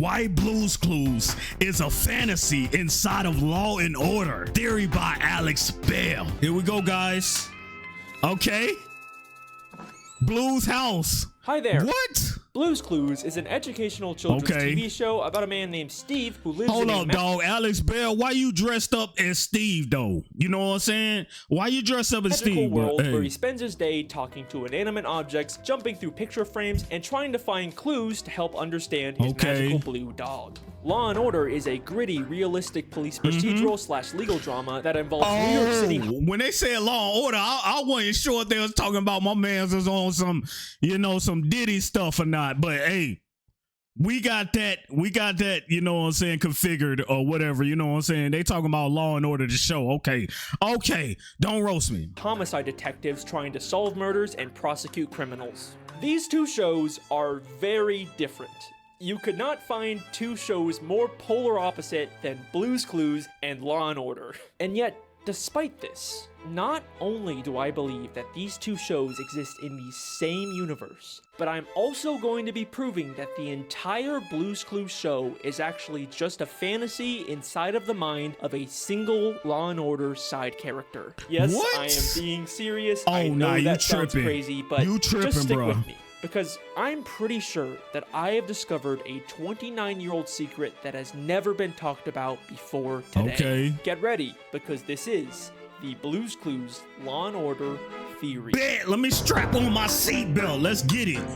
Why Blue's Clues is a fantasy inside of Law and Order. Theory by Alex Bale. Here we go, guys. Okay. Blue's house. Hi there. What? Blue's Clues is an educational children's TV show about a man named Steve who lives Hold in up, dog. Alex Bale, why you dressed up as Steve, though? You know what I'm saying? Why you dressed up as Steve? World where he spends his day talking to inanimate objects, jumping through picture frames, and trying to find clues to help understand his magical blue dog. Law and Order is a gritty, realistic police procedural / legal drama that involves New York City. When they said Law and Order, I wasn't sure if they was talking about my man's was on some, you know, some Diddy stuff or not. But hey, we got that, you know what I'm saying, configured or whatever, you know what I'm saying. They talking about Law and Order, the show. Okay, don't roast me. Homicide detectives trying to solve murders and prosecute criminals. These two shows are very different. You could not find two shows more polar opposite than Blue's Clues and Law and Order. And yet, despite this, not only do I believe that these two shows exist in the same universe, but I'm also going to be proving that the entire Blue's Clues show is actually just a fantasy inside of the mind of a single Law and Order side character. Yes, what? I am being serious. Oh, I know you that tripping. sounds crazy, but you tripping, just stick bro. with me. Because I'm pretty sure that I have discovered a 29-year-old secret that has never been talked about before today. Okay. Get ready, because this is the Blue's Clues Law and Order theory. Bet, let me strap on my seatbelt. Let's get it.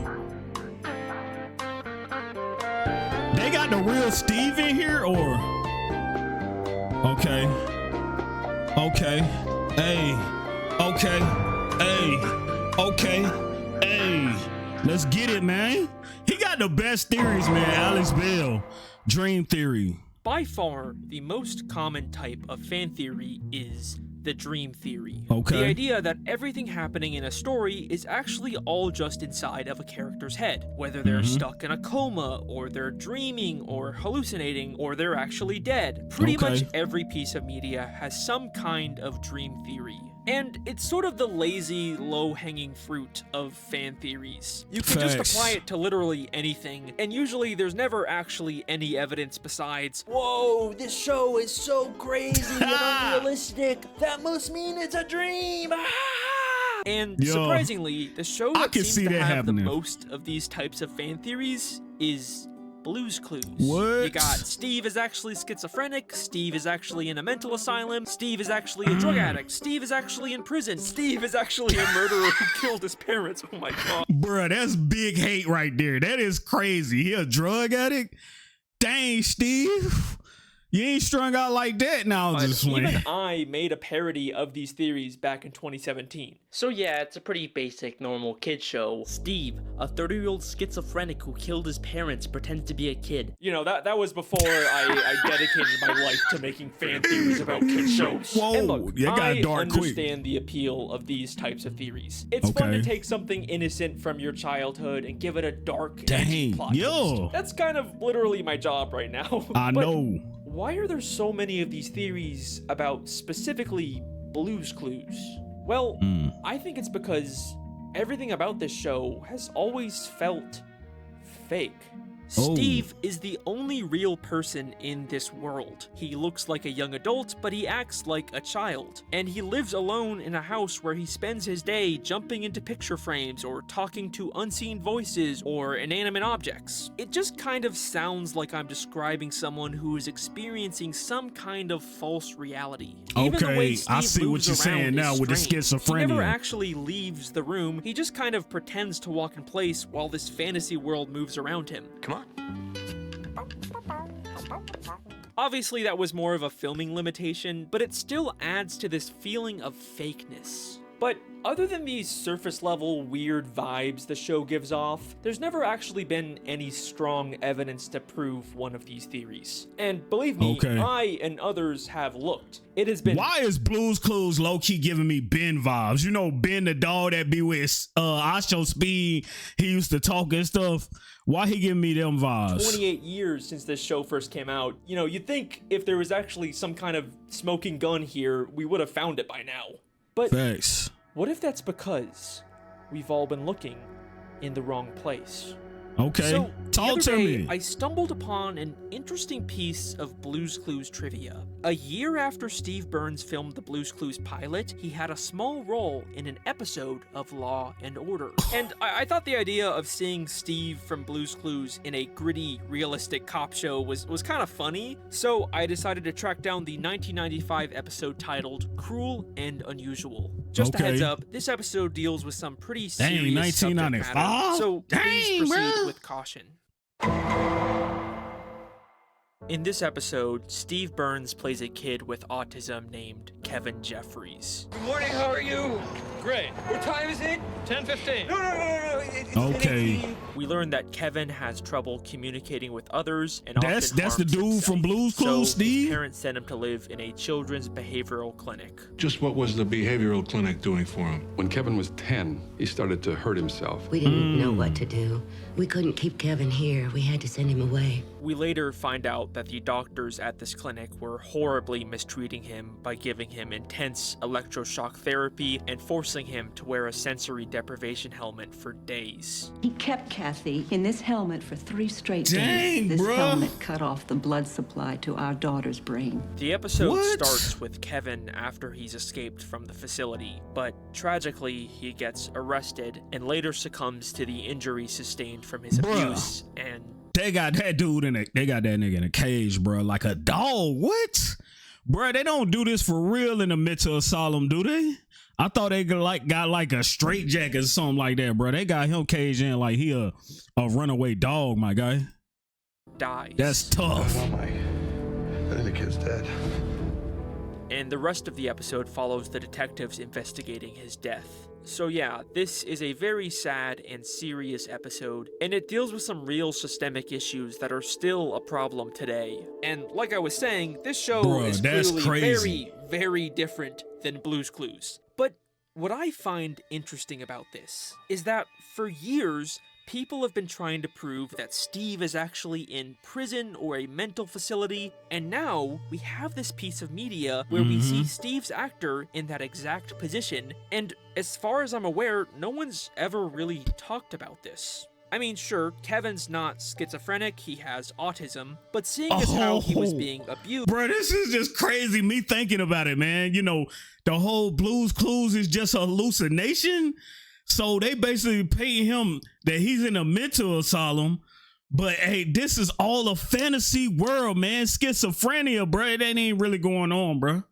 They got the real Steve in here, or? Okay. Hey. Hey. Let's get it, man. He got the best theories, man. Alex Bale, Dream Theory. By far, the most common type of fan theory is the dream theory. Okay. The idea that everything happening in a story is actually all just inside of a character's head, whether they're stuck in a coma, or they're dreaming, or hallucinating, or they're actually dead. Pretty much every piece of media has some kind of dream theory. And it's sort of the lazy, low-hanging fruit of fan theories. You can just apply it to literally anything, and usually there's never actually any evidence besides, "Whoa, this show is so crazy and unrealistic. That must mean it's a dream." And surprisingly, the show that seems to have the most of these types of fan theories is Blue's Clues. What? You got Steve is actually schizophrenic, Steve is actually in a mental asylum, Steve is actually a drug addict, Steve is actually in prison, Steve is actually a murderer who killed his parents. Oh my god. Bruh, that's big hate right there. That is crazy. He a drug addict? Dang, Steve. You ain't strung out like that now. Even I made a parody of these theories back in 2017. So yeah, it's a pretty basic, normal kid show. Steve, a 30-year-old schizophrenic who killed his parents, pretends to be a kid. You know, that was before I dedicated my life to making fan theories about kid shows. Whoa, and look, I understand the appeal of these types of theories. It's fun to take something innocent from your childhood and give it a dark, edgy plot twist. That's kind of literally my job right now. I know. Why are there so many of these theories about specifically Blue's Clues? Well, I think it's because everything about this show has always felt fake. Steve is the only real person in this world. He looks like a young adult, but he acts like a child. And he lives alone in a house where he spends his day jumping into picture frames or talking to unseen voices or inanimate objects. It just kind of sounds like I'm describing someone who is experiencing some kind of false reality. Even the way Steve I see what you're saying now with the schizophrenia. He never actually leaves the room. He just kind of pretends to walk in place while this fantasy world moves around him. Come on. Obviously, that was more of a filming limitation, but it still adds to this feeling of fakeness. But other than these surface-level weird vibes the show gives off, there's never actually been any strong evidence to prove one of these theories. And believe me, I and others have looked. It has been— Why is Blue's Clues low-key giving me Ben vibes? You know, Ben the dog that be with Asho Speed, he used to talk and stuff. Why he giving me them vibes? 28 years since this show first came out. You know, you'd think if there was actually some kind of smoking gun here, we would have found it by now. But what if that's because we've all been looking in the wrong place? Okay, So, the talk other to day, me. I stumbled upon an interesting piece of Blue's Clues trivia. A year after Steve Burns filmed the Blue's Clues pilot, he had a small role in an episode of Law and Order. And I thought the idea of seeing Steve from Blue's Clues in a gritty, realistic cop show was kind of funny, so I decided to track down the 1995 episode titled Cruel and Unusual. Just a heads up, this episode deals with some pretty serious subject matter, 1995? so please Dang, proceed bruh. with caution. In this episode, Steve Burns plays a kid with autism named Kevin Jeffries. Good morning, how are you? Great. What time is it? 10:15. No. It's Okay. 10:18. We learn that Kevin has trouble communicating with others and That's often the harms dude himself. from Blue's So Clues, his Steve? parents sent him to live in a children's behavioral clinic. Just what was the behavioral clinic doing for him? When Kevin was 10, he started to hurt himself. We didn't know what to do. We couldn't keep Kevin here. We had to send him away. We later find out that the doctors at this clinic were horribly mistreating him by giving him intense electroshock therapy and forcing him to wear a sensory deprivation helmet for days. He kept Kathy in this helmet for 3 straight Dang, days. This bruh. helmet cut off the blood supply to our daughter's brain. The episode What? starts with Kevin after he's escaped from the facility, but tragically he gets arrested and later succumbs to the injuries sustained from his Bruh. abuse and They got that dude they got that nigga in a cage, bro, like a dog. What? Bro, they don't do this for real in the mental asylum, do they? I thought they got like a straitjacket or something like that, bro. They got him caged in like he a runaway dog, my guy. dies. That's tough. I think the kid's dead. And the rest of the episode follows the detectives investigating his death. So yeah, this is a very sad and serious episode, and it deals with some real systemic issues that are still a problem today. And like I was saying, this show Bruh, is that's clearly crazy. very, very different than Blue's Clues. But what I find interesting about this is that for years, people have been trying to prove that Steve is actually in prison or a mental facility, and now we have this piece of media where we see Steve's actor in that exact position, and as far as I'm aware, no one's ever really talked about this. I mean, sure, Kevin's not schizophrenic, he has autism, but seeing as how he was being abused... Bro, this is just crazy, me thinking about it, man. You know, the whole Blue's Clues is just a hallucination. So they basically pay him that he's in a mental asylum, but hey, this is all a fantasy world, man. Schizophrenia, bro, that ain't really going on, bro.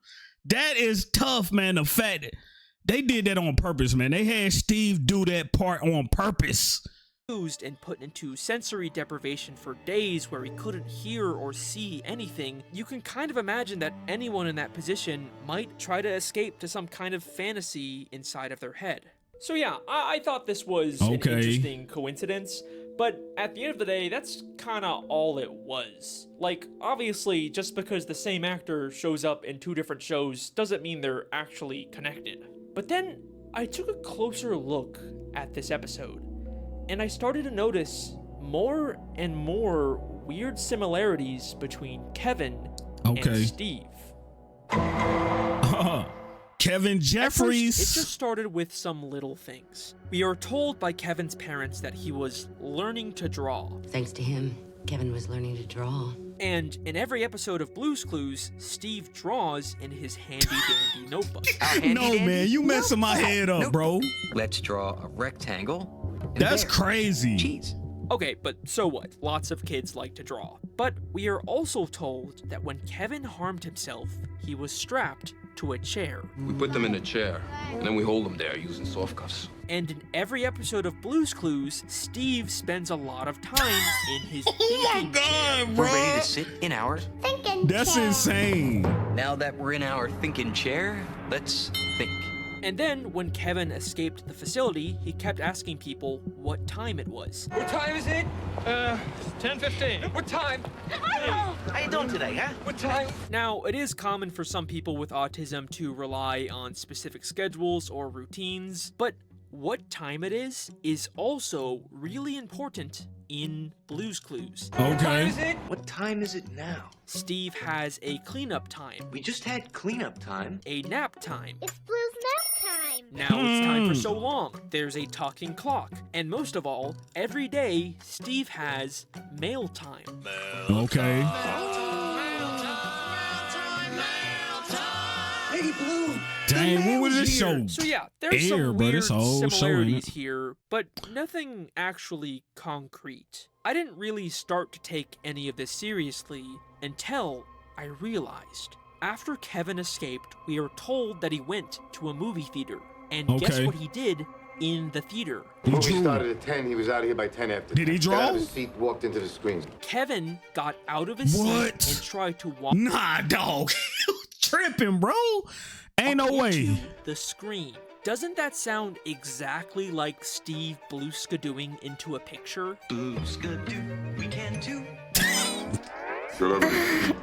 That is tough, man. The fact that they did that on purpose, man. They had Steve do that part on purpose. And put into sensory deprivation for days where he couldn't hear or see anything, you can kind of imagine that anyone in that position might try to escape to some kind of fantasy inside of their head. So yeah, I thought this was an interesting coincidence, but at the end of the day, that's kind of all it was. Like, obviously, just because the same actor shows up in 2 different shows doesn't mean they're actually connected. But then, I took a closer look at this episode, and I started to notice more and more weird similarities between Kevin and Steve. Kevin Jeffries. First, it just started with some little things. We are told by Kevin's parents that he was learning to draw. Thanks to him, Kevin was learning to draw. And in every episode of Blue's Clues, Steve draws in his handy-dandy notebook. No, man, you messing my head up, bro. Let's draw a rectangle. and That's there. crazy. Cheese. Okay, but so what? Lots of kids like to draw. But we are also told that when Kevin harmed himself, he was strapped to a chair. We put them in a chair, and then we hold them there using soft cuffs. And in every episode of Blue's Clues, Steve spends a lot of time in his thinking chair. We're ready to sit in our That's insane. Now that we're in our thinking chair, let's think. And then, when Kevin escaped the facility, he kept asking people what time it was. What time is it? 10:15. What time? How you doing today, huh? What time? Now, it is common for some people with autism to rely on specific schedules or routines, but what time it is also really important in Blue's Clues. What time Okay. is it? What time is it now? Steve has a cleanup time, We just had cleanup time. a nap time, It's Blue's nap time. Now it's time for So Long. There's a talking clock. And most of all, every day, Steve has mail time. Okay. Hey, Blue. Dang, what was this show? So yeah, there's Air, some bro, weird this whole show, ain't similarities it? here, but nothing actually concrete. I didn't really start to take any of this seriously until I realized. After Kevin escaped, we are told that he went to a movie theater. And guess what he did in the theater? The movie started at 10. He was out of here by 10 after. Did he draw? Got out of his seat, walked into the screen. Kevin got out of his seat and tried to walk. Nah, dog. Tripping, bro. Ain't no way. The screen. Doesn't that sound exactly like Steve Blueskadooing into a picture? Blueskadoo, we can too.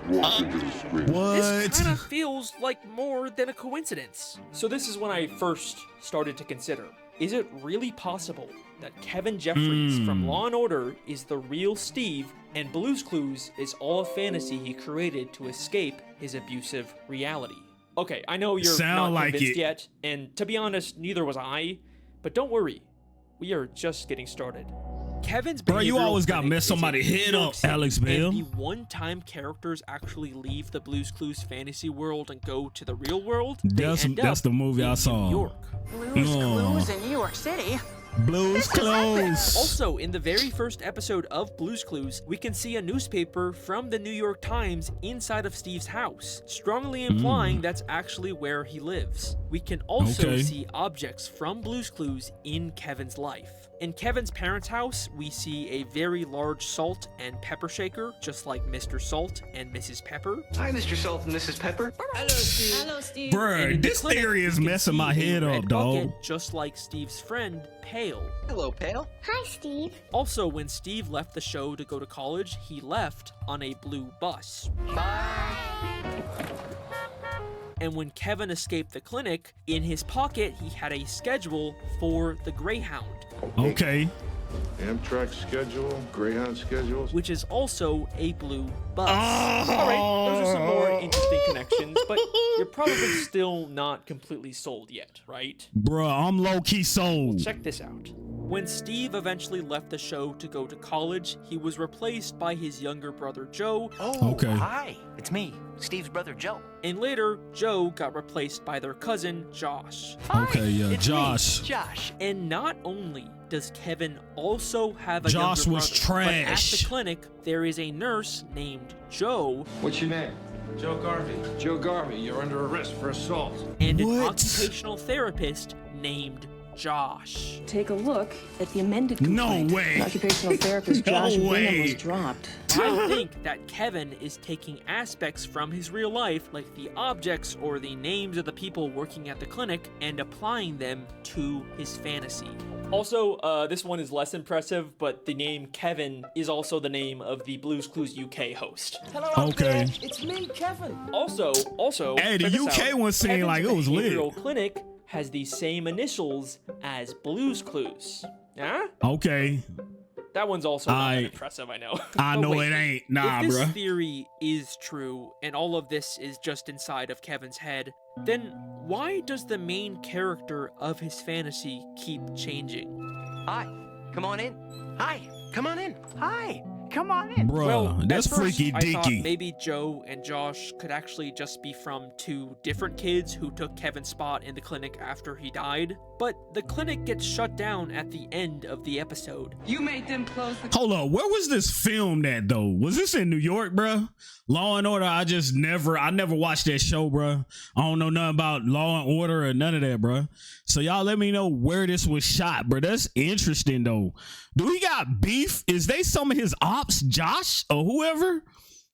What? This kind of feels like more than a coincidence. So this is when I first started to consider, is it really possible that Kevin Jeffries from Law & Order is the real Steve and Blue's Clues is all a fantasy he created to escape his abusive reality? Okay, I know you're not convinced yet, and to be honest, neither was I, but don't worry, we are just getting started. Kevin's bro, you behavioral always got to clinic mess is in somebody New head York up, City, Alex Bale. And the one-time characters actually leave the Blue's Clues fantasy world and go to the real world. That's the movie I saw. New York. Blue's Clues in New York City. Blue's Clues. Also, in the very first episode of Blue's Clues, we can see a newspaper from the New York Times inside of Steve's house, strongly implying that's actually where he lives. We can also see objects from Blue's Clues in Kevin's life. In Kevin's parents' house, we see a very large salt and pepper shaker, just like Mr. Salt and Mrs. Pepper. Hi, Mr. Salt and Mrs. Pepper. Hello, Steve. Hello, Steve. Bruh, this theory is messing my head up, dog. Just like Steve's friend, Pale. Hello, Pale. Hi, Steve. Also, when Steve left the show to go to college, he left on a blue bus. Bye. And when Kevin escaped the clinic, in his pocket, he had a schedule for the Greyhound. Okay. Amtrak schedule, Greyhound schedules. Which is also a blue bus. Alright, those are some more interesting connections, but you're probably still not completely sold yet, right? Bruh, I'm low-key sold. Check this out. When Steve eventually left the show to go to college, he was replaced by his younger brother Joe. Oh, hi. It's me, Steve's brother Joe. And later, Joe got replaced by their cousin Josh. Okay, yeah, It's Josh. me, Josh. And not only does Kevin also have a Josh younger was brother, but at trash. the clinic, there is a nurse named Joe. What's your name? Joe Garvey. Joe Garvey, you're under arrest for assault. And an occupational therapist named Josh. Take a look at the amended complaint. No way. Occupational therapist No Josh way. Bingham was dropped. I think that Kevin is taking aspects from his real life, like the objects or the names of the people working at the clinic, and applying them to his fantasy. Also, this one is less impressive, but the name Kevin is also the name of the Blue's Clues UK host. Hello, Okay. there. It's me, Kevin. Also, Hey, the check this UK out. one seemed Kevin's like it was lit. behavioral clinic has the same initials as Blue's Clues. Yeah? Okay. That one's also not that impressive, I know. I But know wait, it ain't. Nah, if this bruh. theory is true, and all of this is just inside of Kevin's head, then why does the main character of his fantasy keep changing? Hi. Come on in. Hi. Come on in. Hi. Come on in. Bruh, Well, that's at first, freaky I thought deaky. maybe Joe and Josh could actually just be from two different kids who took Kevin's spot in the clinic after he died. But the clinic gets shut down at the end of the episode. You made them close the... Hold up, where was this filmed at though? Was this in New York, bruh? Law and Order, I never watched that show, bruh. I don't know nothing about Law and Order or none of that, bruh. So y'all let me know where this was shot, bruh. That's interesting though. Do he got beef? Is they some of his ops, Josh or whoever?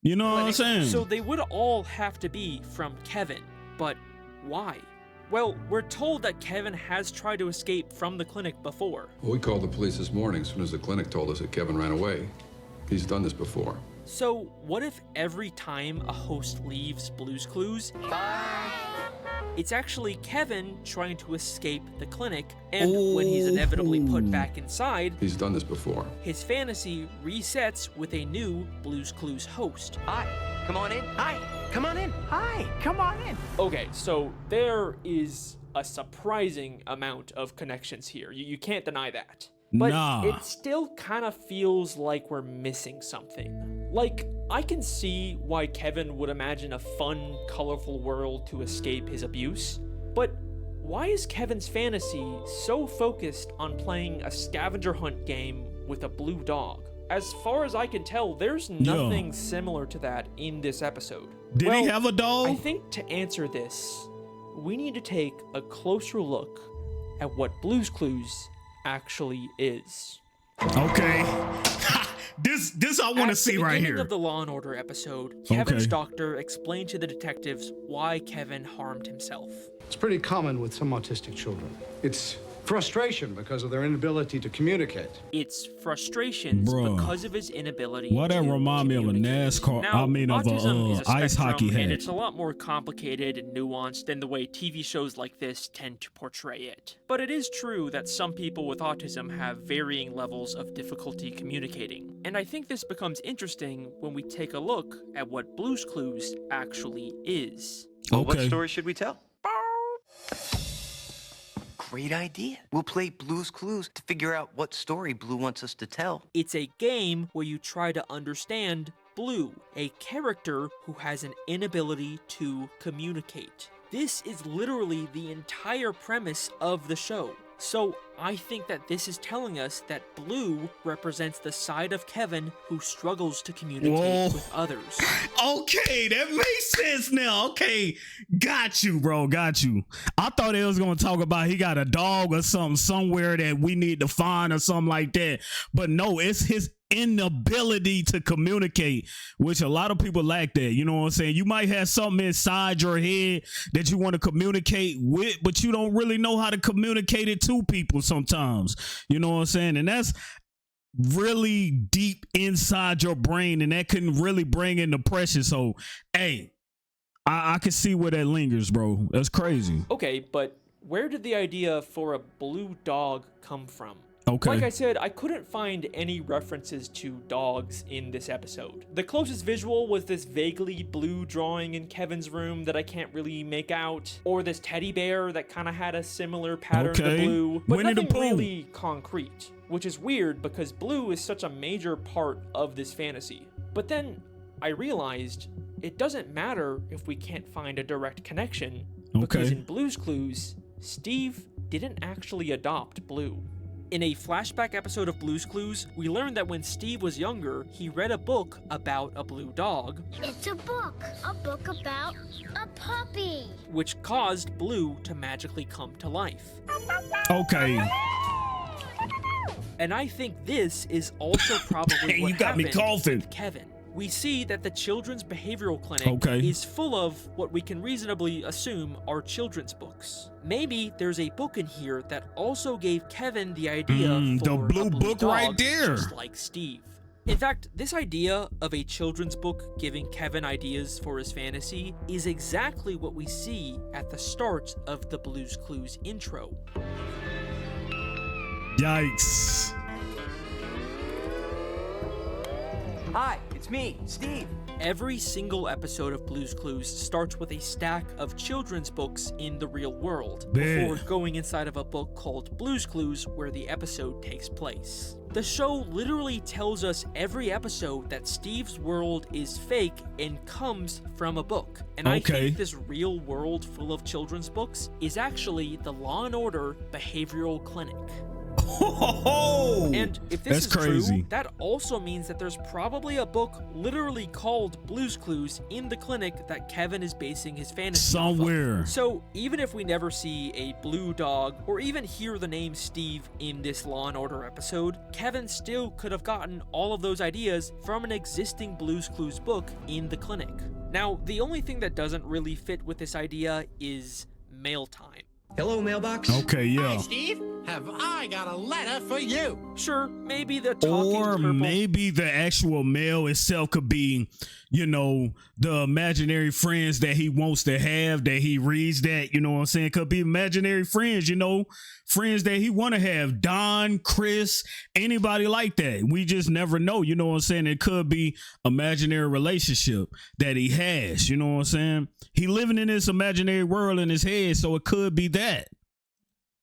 You know what I'm saying? So they would all have to be from Kevin, but why? Well, we're told that Kevin has tried to escape from the clinic before. Well, we called the police this morning as soon as the clinic told us that Kevin ran away. He's done this before. So what if every time a host leaves Blue's Clues, It's actually Kevin trying to escape the clinic, and when he's inevitably put back inside, He's done this before. his fantasy resets with a new Blue's Clues host. Hi, come on in. Hi, come on in. Hi, come on in. Okay, so there is a surprising amount of connections here. You can't deny that. But it still kind of feels like we're missing something. Like, I can see why Kevin would imagine a fun, colorful world to escape his abuse, but why is Kevin's fantasy so focused on playing a scavenger hunt game with a blue dog? As far as I can tell, there's nothing similar to that in this episode. Did he have a dog? I think to answer this, we need to take a closer look at what Blue's Clues actually is. Okay. This I want to see right here. At the beginning of the Law and Order episode, Kevin's doctor explained to the detectives why Kevin harmed himself. It's pretty common with some autistic children. It's frustration because of their inability to communicate. It's frustrations because of his inability Why that to remind me of a NASCAR, Now, of autism is a a ice hockey spectrum, hat. and it's a lot more complicated and nuanced than the way TV shows like this tend to portray it. But it is true that some people with autism have varying levels of difficulty communicating. And I think this becomes interesting when we take a look at what Blue's Clues actually is. Well, what story should we tell? Great idea. We'll play Blue's Clues to figure out what story Blue wants us to tell. It's a game where you try to understand Blue, a character who has an inability to communicate. This is literally the entire premise of the show. So I think that this is telling us that Blue represents the side of Kevin who struggles to communicate with others. Okay, that makes sense now. Okay, got you, bro. Got you. I thought it was gonna talk about he got a dog or something somewhere that we need to find or something like that. But no, it's his inability to communicate, which a lot of people lack that. You know what I'm saying? You might have something inside your head that you want to communicate with, but you don't really know how to communicate it to people sometimes. You know what I'm saying? And that's really deep inside your brain, and that can really bring in depression. So, hey, I can see where that lingers, bro. That's crazy. Okay, but where did the idea for a blue dog come from? Okay. Like I said, I couldn't find any references to dogs in this episode. The closest visual was this vaguely blue drawing in Kevin's room that I can't really make out, or this teddy bear that kind of had a similar pattern to blue, but nothing really concrete, which is weird because blue is such a major part of this fantasy. But then I realized it doesn't matter if we can't find a direct connection, because in Blue's Clues, Steve didn't actually adopt Blue. In a flashback episode of Blue's Clues, we learned that when Steve was younger, he read a book about a blue dog. It's a book about a puppy. Which caused Blue to magically come to life. Okay. And I think this is also probably what you got me coughing. With Kevin. We see that the Children's Behavioral Clinic is full of what we can reasonably assume are children's books. Maybe there's a book in here that also gave Kevin the idea for the blue book dog, right there, just like Steve. In fact, this idea of a children's book giving Kevin ideas for his fantasy is exactly what we see at the start of the Blue's Clues intro. Yikes. Hi, it's me, Steve. Every single episode of Blue's Clues starts with a stack of children's books in the real world, before going inside of a book called Blue's Clues where the episode takes place. The show literally tells us every episode that Steve's world is fake and comes from a book. And I think this real world full of children's books is actually the Law and Order Behavioral Clinic. And if this is true, that also means that there's probably a book literally called Blue's Clues in the clinic that Kevin is basing his fantasy somewhere. off of. So even if we never see a blue dog or even hear the name Steve in this Law and Order episode, Kevin still could have gotten all of those ideas from an existing Blue's Clues book in the clinic. Now, the only thing that doesn't really fit with this idea is mail time. Hello, mailbox. Okay, yeah. Hi, Steve. have I got a letter for you. Sure, maybe the talking Or purple... maybe the actual male itself could be, you know, the imaginary friends that he wants to have, that he reads that, you know what I'm saying? Could be imaginary friends, you know, friends that he want to have. Don, Chris, anybody like that. We just never know, you know what I'm saying? It could be imaginary relationship that he has, you know what I'm saying? He living in this imaginary world in his head, so it could be that.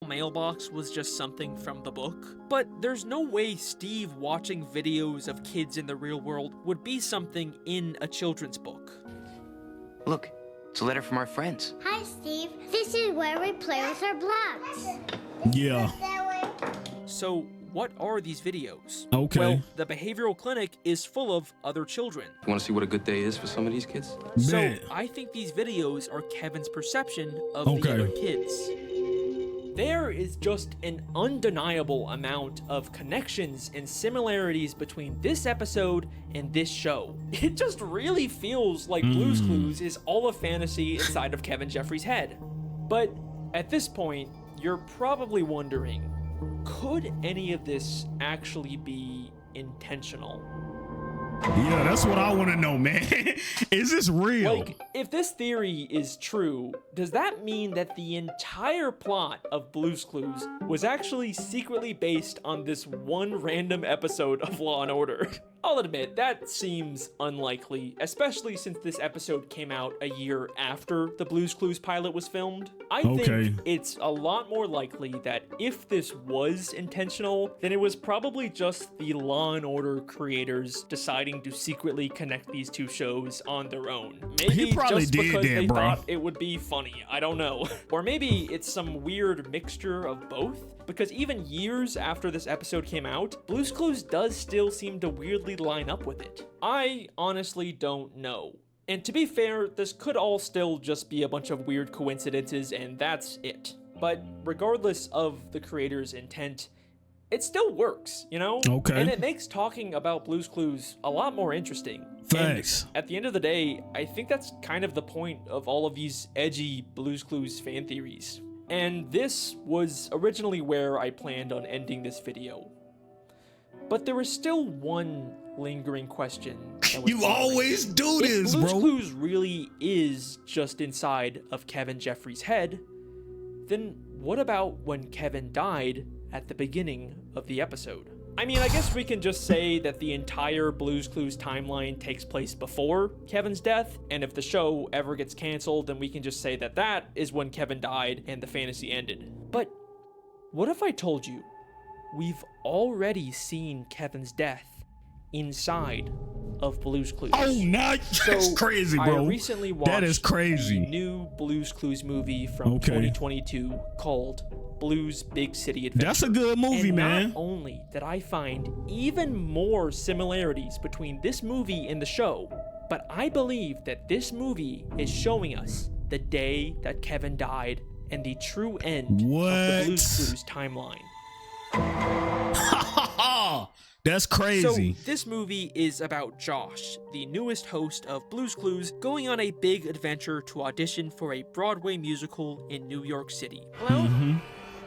Mailbox was just something from the book, but there's no way Steve watching videos of kids in the real world would be something in a children's book. Look, it's a letter from our friends. Hi, Steve. This is where we play with our blocks. Yeah. So what are these videos? Okay. Well, the behavioral clinic is full of other children. You want to see what a good day is for some of these kids? So I think these videos are Kevin's perception of the other kids. There is just an undeniable amount of connections and similarities between this episode and this show. It just really feels like Blue's Clues is all a fantasy inside of Kevin Jeffries' head. But at this point, you're probably wondering, could any of this actually be intentional? Yeah, that's what I want to know, man. Is this real? Like, if this theory is true, does that mean that the entire plot of Blue's Clues was actually secretly based on this one random episode of Law and Order? I'll admit, that seems unlikely, especially since this episode came out a year after the Blue's Clues pilot was filmed. I think it's a lot more likely that if this was intentional, then it was probably just the Law and Order creators deciding to secretly connect these two shows on their own. Maybe just because they thought it would be funny, I don't know. Or maybe it's some weird mixture of both. Because even years after this episode came out, Blue's Clues does still seem to weirdly line up with it. I honestly don't know. And to be fair, this could all still just be a bunch of weird coincidences and that's it. But regardless of the creator's intent, it still works, you know? Okay. And it makes talking about Blue's Clues a lot more interesting. Thanks. And at the end of the day, I think that's kind of the point of all of these edgy Blue's Clues fan theories. And this was originally where I planned on ending this video. But there was still one lingering question. You always do this, bro. If Blue's bro. Clues really is just inside of Kevin Jeffries' head, then what about when Kevin died at the beginning of the episode? I mean, I guess we can just say that the entire Blue's Clues timeline takes place before Kevin's death, and if the show ever gets canceled, then we can just say that that is when Kevin died and the fantasy ended. But what if I told you we've already seen Kevin's death inside of Blue's Clues? Oh, now that's crazy, bro. I recently watched that is crazy. a new Blue's Clues movie from 2022 called Blue's Big City Adventure. That's a good movie, and man. Not only did I find even more similarities between this movie and the show, but I believe that this movie is showing us the day that Kevin died and the true end of the Blue's Clues timeline. That's crazy. So this movie is about Josh, the newest host of Blue's Clues, going on a big adventure to audition for a Broadway musical in New York City.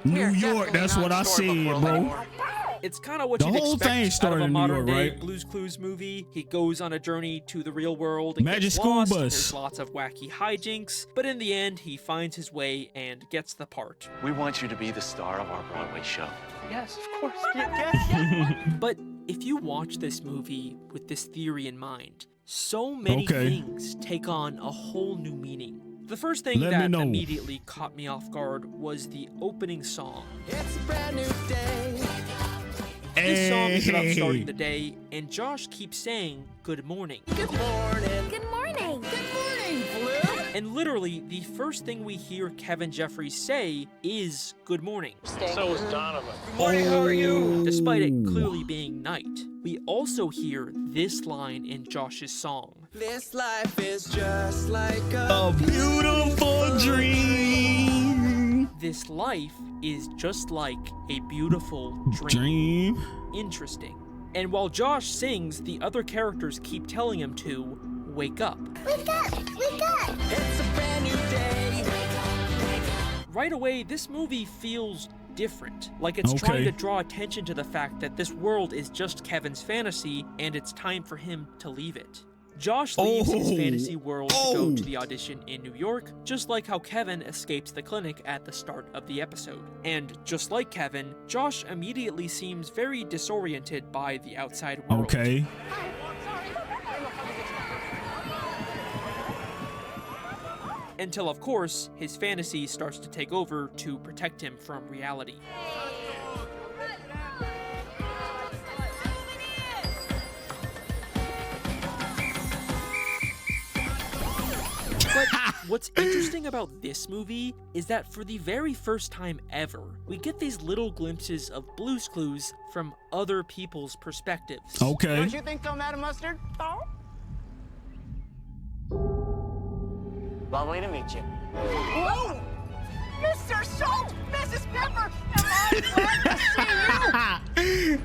New York, that's what I said, bro. It's kind of what you'd expect out of a modern-day Blue's Clues movie. He goes on a journey to the real world and gets lost. There's lots of wacky hijinks, but in the end, he finds his way and gets the part. We want you to be the star of our Broadway show. Yes, of course. Yes. But if you watch this movie with this theory in mind, so many things take on a whole new meaning. The first thing that immediately caught me off guard was the opening song. It's a brand new day. This song is about starting the day, and Josh keeps saying, "Good morning." Good morning. Good morning. Good morning, Blue. And literally, the first thing we hear Kevin Jeffries say is, "Good morning." So is Donovan. Good morning, how are you? Despite it clearly being night, we also hear this line in Josh's song. This life is just like a beautiful dream. This life is just like a beautiful dream. Interesting. And while Josh sings, the other characters keep telling him to wake up. Wake up! Wake up! It's a brand new day. Right away, this movie feels different. Like it's trying to draw attention to the fact that this world is just Kevin's fantasy and it's time for him to leave it. Josh leaves his fantasy world to go to the audition in New York, just like how Kevin escapes the clinic at the start of the episode. And just like Kevin, Josh immediately seems very disoriented by the outside world. Okay. Until, of course, his fantasy starts to take over to protect him from reality. But what's interesting about this movie is that for the very first time ever, we get these little glimpses of Blue's Clues from other people's perspectives. Okay. Don't you think so, Madam Mustard? Oh. Lovely to meet you. Whoa! Mr. Salt! Mrs. Pepper! Am I glad to see you?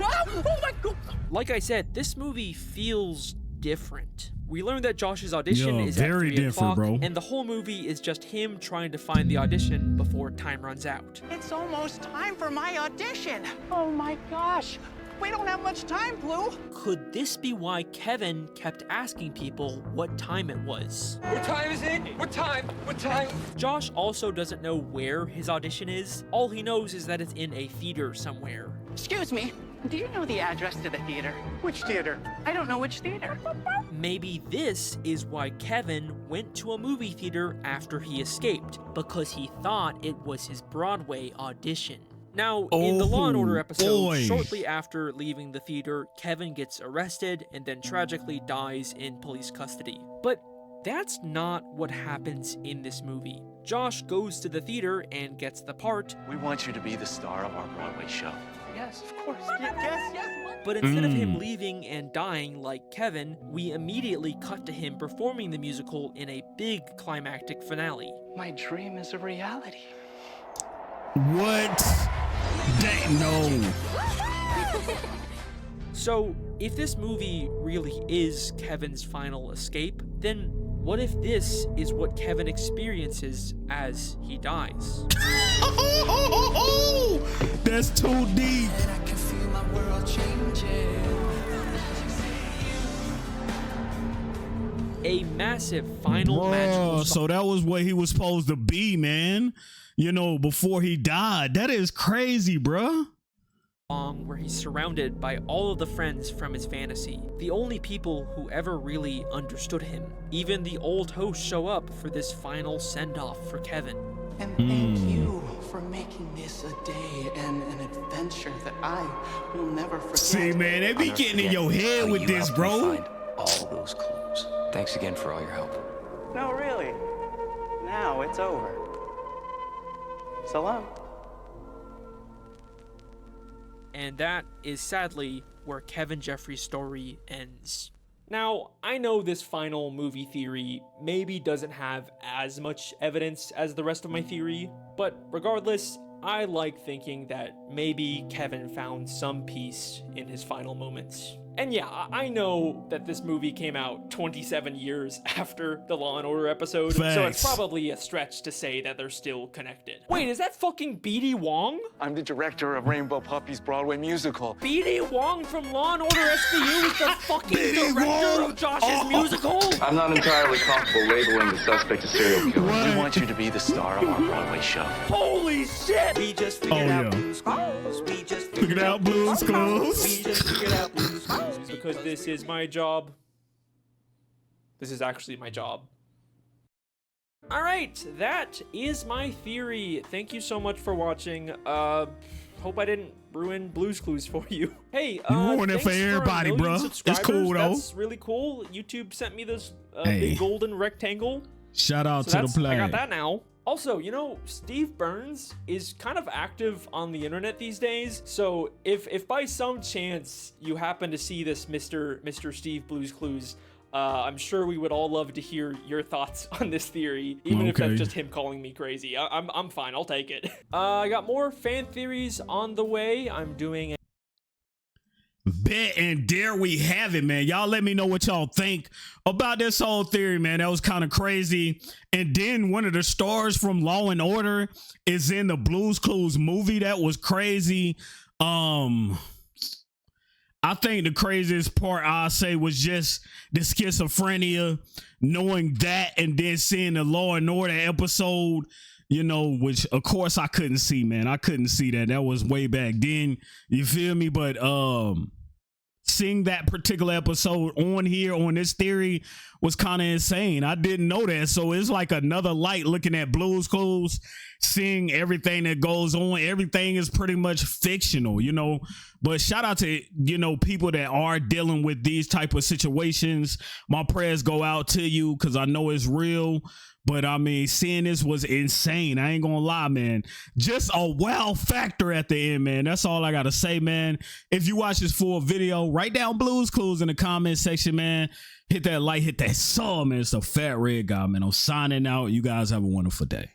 Oh my God! Like I said, this movie feels different. We learned that Josh's audition is at very 3 different, o'clock, bro. and the whole movie is just him trying to find the audition before time runs out. It's almost time for my audition. Oh my gosh. We don't have much time, Blue. Could this be why Kevin kept asking people what time it was? What time is it? What time? What time? Josh also doesn't know where his audition is. All he knows is that it's in a theater somewhere. Excuse me. Do you know the address to the theater? Which theater? I don't know which theater. Maybe this is why Kevin went to a movie theater after he escaped, because he thought it was his Broadway audition. Now, in the Law & Order episode, shortly after leaving the theater, Kevin gets arrested and then tragically dies in police custody. But that's not what happens in this movie. Josh goes to the theater and gets the part. We want you to be the star of our Broadway show. Yes, of course. Yes. But instead of him leaving and dying like Kevin, we immediately cut to him performing the musical in a big climactic finale. My dream is a reality. What? No. So, if this movie really is Kevin's final escape, then what if this is what Kevin experiences as he dies? That's too deep. I can feel my world changing. A massive final magical So that was what he was supposed to be, man. You know, before he died. That is crazy, bruh. song where he's surrounded by all of the friends from his fantasy, the only people who ever really understood him. Even the old hosts show up for this final send-off for Kevin. And thank you for making this a day and an adventure that I will never forget. See, man, they be getting in your head with this, bro. Find all those clues. Thanks again for all your help. No, really. Now it's over. So long. And that is sadly where Kevin Jeffries' story ends. Now, I know this final movie theory maybe doesn't have as much evidence as the rest of my theory, but regardless, I like thinking that maybe Kevin found some peace in his final moments. And yeah, I know that this movie came out 27 years after the Law & Order episode, so it's probably a stretch to say that they're still connected. Wait, is that fucking B.D. Wong? I'm the director of Rainbow Puppy's Broadway musical. B.D. Wong from Law & Order SVU is the fucking director of Josh's musical? I'm not entirely comfortable labeling the suspect a serial killer. We want you to be the star of our Broadway show. Holy shit! We just figured out Blue's Clues. We just figured out Blue's Clues. We just figured out Blue's Clues. Because this is my job. This is actually my job. Alright, that is my theory. Thank you so much for watching. Hope I didn't ruin Blue's Clues for you. Hey, you ruined it for everybody, bro. It's cool, though. That's really cool. YouTube sent me this big golden rectangle. Shout out to the play. I got that now. Also, you know, Steve Burns is kind of active on the internet these days, so if by some chance you happen to see this Mr. Steve Blue's Clues, I'm sure we would all love to hear your thoughts on this theory, even if that's just him calling me crazy. I'm fine, I'll take it. I got more fan theories on the way. I'm doing Bet, and there we have it, man. Y'all let me know what y'all think about this whole theory, man. That was kind of crazy. And then one of the stars from Law and Order is in the Blue's Clues movie. That was crazy. I think the craziest part I say was just the schizophrenia, knowing that, and then seeing the Law and Order episode, you know, which of course I couldn't see, man. I couldn't see that. That was way back then. You feel me? But seeing that particular episode on here on this theory was kind of insane. I didn't know that. So it's like another light looking at Blue's Clues, seeing everything that goes on. Everything is pretty much fictional, you know. But shout out to, you know, people that are dealing with these type of situations. My prayers go out to you because I know it's real. But I mean, seeing this was insane. I ain't gonna lie, man. Just a wow factor at the end, man. That's all I gotta say, man. If you watch this full video, write down Blue's Clues in the comment section, man. Hit that like, hit that sub, man. It's the Fat Red Guy, man. I'm signing out. You guys have a wonderful day.